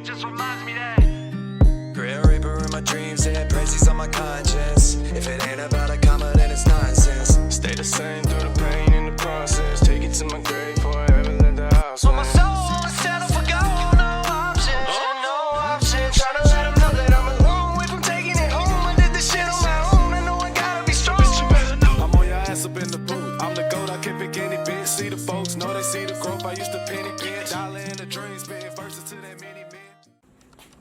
just reminds me that Grim Reaper in my dreams, yeah, Brazy's on my conscience. If it ain't about a comma, then it's nonsense. Stay the same through the pain in the process. Take it to my grave before I ever let the house. So my soul always settle for gold, no option, no option. Tryna let them know that I'm a long way from taking it home. I did this shit on my own, I know I gotta be strong. I'm on your ass up in the booth. I'm the goat, I can't pick any bitch. See the folks, know they see the growth. I used to penny pinch, dollar in the dream, spitting verses to that mini man.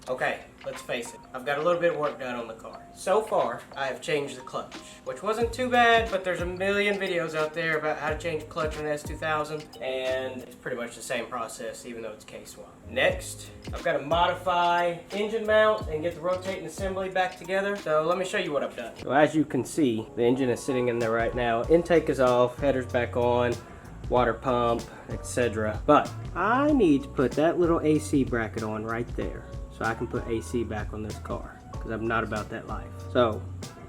Okay, let's face it. I've got a little bit of work done on the car. So far, I have changed the clutch, which wasn't too bad, but there's a million videos out there about how to change a clutch on an S2000, and it's pretty much the same process, even though it's K-swap. Next, I've got to modify engine mount and get the rotating assembly back together. So let me show you what I've done. So as you can see, the engine is sitting in there right now. Intake is off, header's back on, water pump, etc. But I need to put that little AC bracket on right there, so I can put AC back on this car, because I'm not about that life. So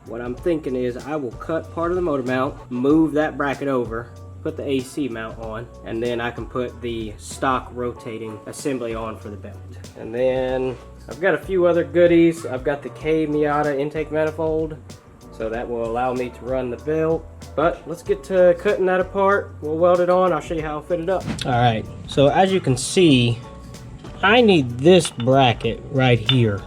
what I'm thinking is I will cut part of the motor mount, move that bracket over, put the AC mount on, and then I can put the stock rotating assembly on for the belt. And then I've got a few other goodies. I've got the K Miata intake manifold, so that will allow me to run the belt. But let's get to cutting that apart. We'll weld it on. I'll show you how I'll fit it up. All right, so as you can see, I need this bracket right here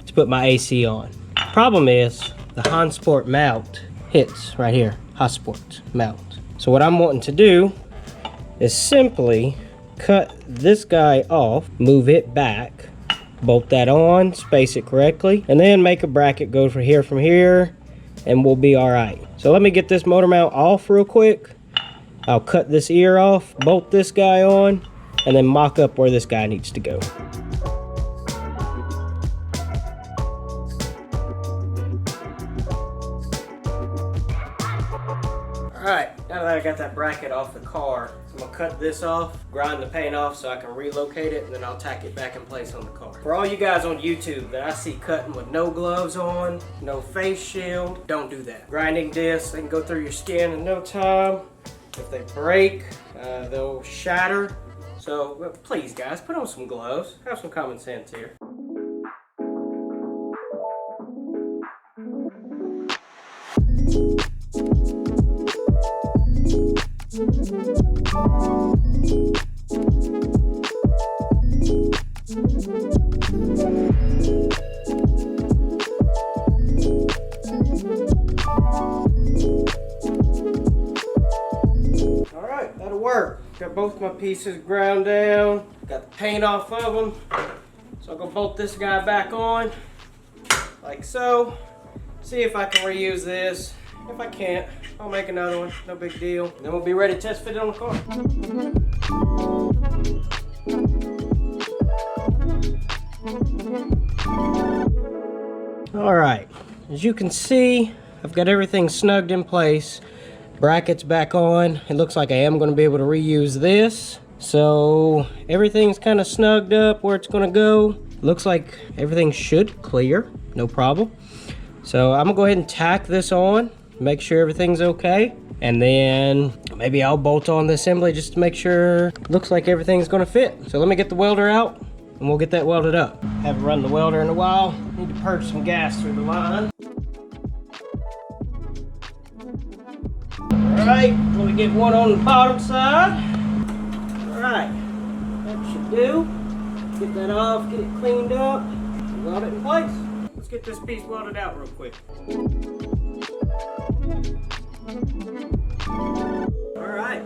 to put my AC on. Problem is, the Hasport mount hits right here, Hasport mount. So what I'm wanting to do is simply cut this guy off, move it back, bolt that on, space it correctly, and then make a bracket go from here, and we'll be all right. So let me get this motor mount off real quick. I'll cut this ear off, bolt this guy on, and then mock up where this guy needs to go. Alright, now that I got that bracket off the car, I'm gonna cut this off, grind the paint off so I can relocate it, and then I'll tack it back in place on the car. For all you guys on YouTube that I see cutting with no gloves on, no face shield, don't do that. Grinding discs, they can go through your skin in no time. If they break, they'll shatter. So please guys, put on some gloves. Have some common sense here. All right, that'll work. Got both my pieces ground down. Got the paint off of them. So I'll go bolt this guy back on, like so. See if I can reuse this. If I can't, I'll make another one, no big deal. Then we'll be ready to test fit it on the car. All right, as you can see, I've got everything snugged in place. Brackets back on. It looks like I am going to be able to reuse this. So everything's kind of snugged up where it's going to go. Looks like everything should clear, no problem. So I'm gonna go ahead and tack this on, make sure everything's okay, and then maybe I'll bolt on the assembly just to make sure it looks like everything's gonna fit. So let me get the welder out and we'll get that welded up. Haven't run the welder in a while. Need to purge some gas through the line. All right, let me get one on the bottom side. All right, that should do. Get that off, get it cleaned up, weld it in place. Let's get this piece welded out real quick. All right,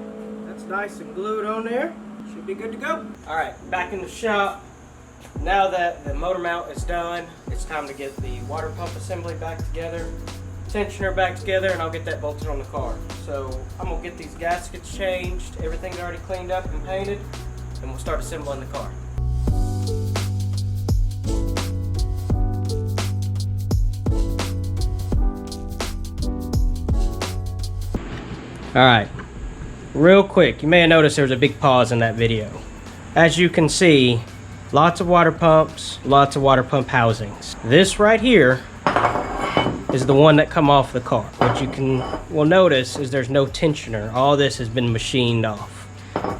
that's nice and glued on there. Should be good to go. All right, back in the shop. Now that the motor mount is done, it's time to get the water pump assembly back together, tensioner back together, and I'll get that bolted on the car. So I'm gonna get these gaskets changed, everything's already cleaned up and painted, and we'll start assembling the car. All right, real quick, you may have noticed there was a big pause in that video. As you can see, lots of water pumps, lots of water pump housings. This right here is the one that come off the car. What you will notice is there's no tensioner. All this has been machined off.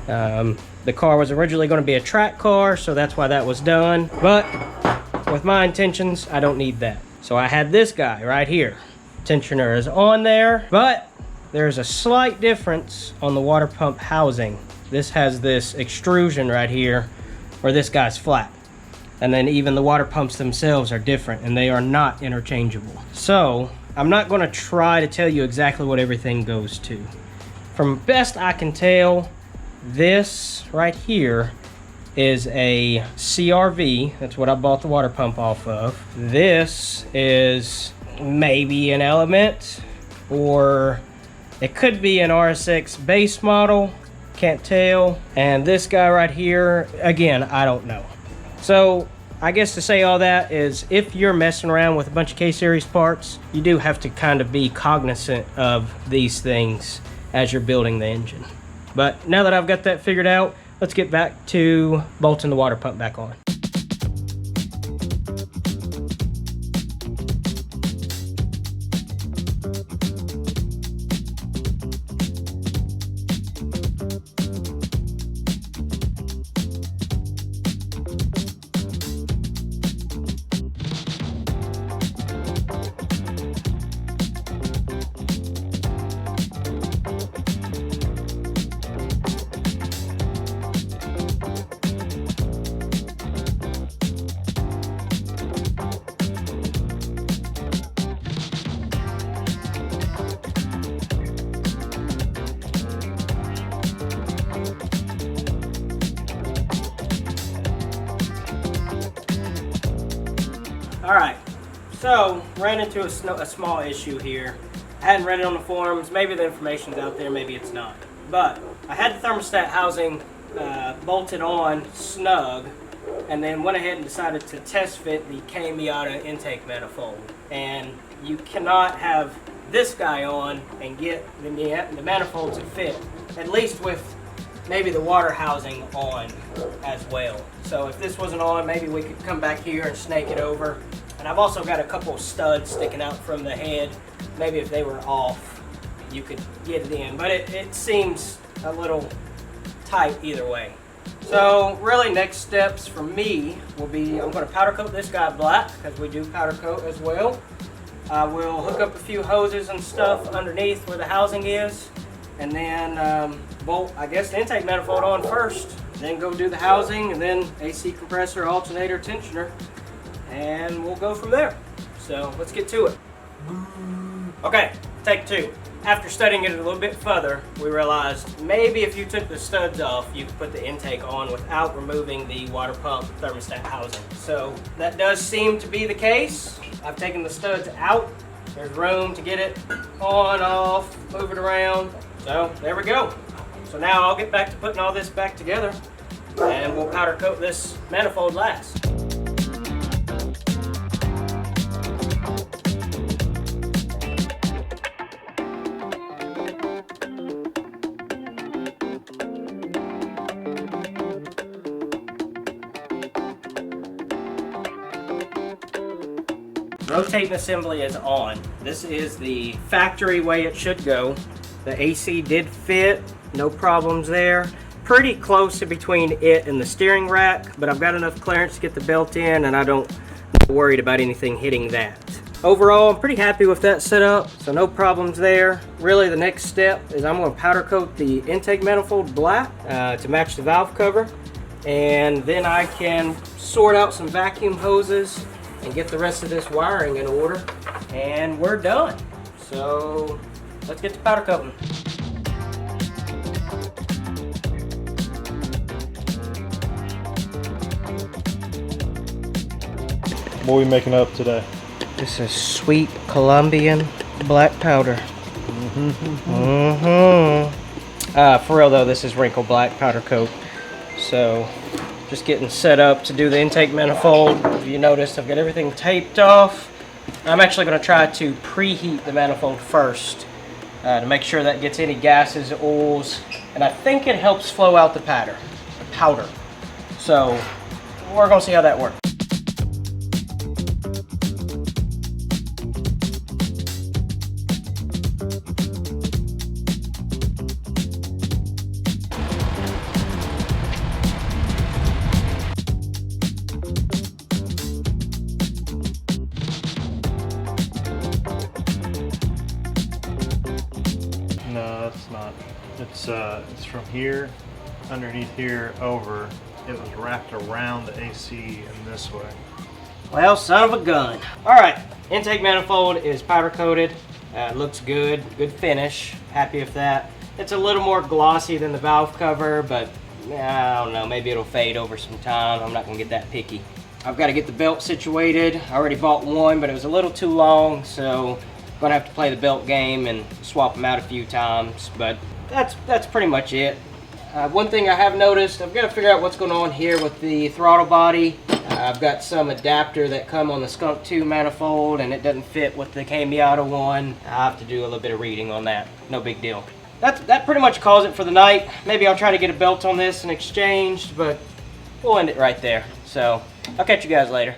The car was originally going to be a track car, so that's why that was done. But with my intentions, I don't need that. So I had this guy right here. Tensioner is on there, but there's a slight difference on the water pump housing. This has this extrusion right here, where this guy's flat. And then even the water pumps themselves are different, and they are not interchangeable. So I'm not going to try to tell you exactly what everything goes to. From best I can tell, this right here is a CRV. That's what I bought the water pump off of. This is maybe an Element, or it could be an RSX base model. Can't tell. And this guy right here, again, I don't know. So I guess to say all that is, if you're messing around with a bunch of K-Series parts, you do have to kind of be cognizant of these things as you're building the engine. But now that I've got that figured out, let's get back to bolting the water pump back on. Alright, so ran into a small issue here. I hadn't read it on the forums. Maybe the information's out there, maybe it's not. But I had the thermostat housing bolted on snug, and then went ahead and decided to test fit the Miata intake manifold. And you cannot have this guy on and get the manifold to fit, at least with maybe the water housing on as well. So if this wasn't on, maybe we could come back here and snake it over. And I've also got a couple of studs sticking out from the head. Maybe if they were off, you could get it in. But it seems a little tight either way. So really next steps for me will be, I'm going to powder coat this guy black, because we do powder coat as well. I will hook up a few hoses and stuff underneath where the housing is, and then bolt, I guess, the intake manifold on first, then go do the housing, and then AC compressor, alternator, tensioner, and we'll go from there. So let's get to it. Okay, take two. After studying it a little bit further, we realized maybe if you took the studs off, you could put the intake on without removing the water pump thermostat housing. So that does seem to be the case. I've taken the studs out. There's room to get it on, off, move it around. So there we go. So now I'll get back to putting all this back together, and we'll powder coat this manifold last. Rotating assembly is on. This is the factory way it should go. The AC did fit, no problems there. Pretty close in between it and the steering rack, but I've got enough clearance to get the belt in, and I'm not worried about anything hitting that. Overall, I'm pretty happy with that setup, so no problems there. Really, the next step is I'm going to powder coat the intake manifold black to match the valve cover, and then I can sort out some vacuum hoses and get the rest of this wiring in order, and we're done. So let's get to powder coating. What are we making up today? This is sweet Colombian black powder. For real though, this is wrinkle black powder coat. So just getting set up to do the intake manifold. If you notice, I've got everything taped off. I'm actually going to try to preheat the manifold first to make sure that gets any gases, oils, and I think it helps flow out the powder. So we're going to see how that works. it's from here, underneath here, over. It was wrapped around the AC in this way. Well, son of a gun. All right, intake manifold is powder coated. Looks good, good finish. Happy with that. It's a little more glossy than the valve cover, but I don't know, maybe it'll fade over some time. I'm not gonna get that picky. I've got to get the belt situated. I already bought one, but it was a little too long, so I'm gonna have to play the belt game and swap them out a few times, but that's pretty much it. One thing I have noticed, I've got to figure out what's going on here with the throttle body. I've got some adapter that come on the Skunk 2 manifold, and it doesn't fit with the Miata one. I'll have to do a little bit of reading on that. No big deal. That pretty much calls it for the night. Maybe I'll try to get a belt on this and exchanged, but we'll end it right there. So I'll catch you guys later.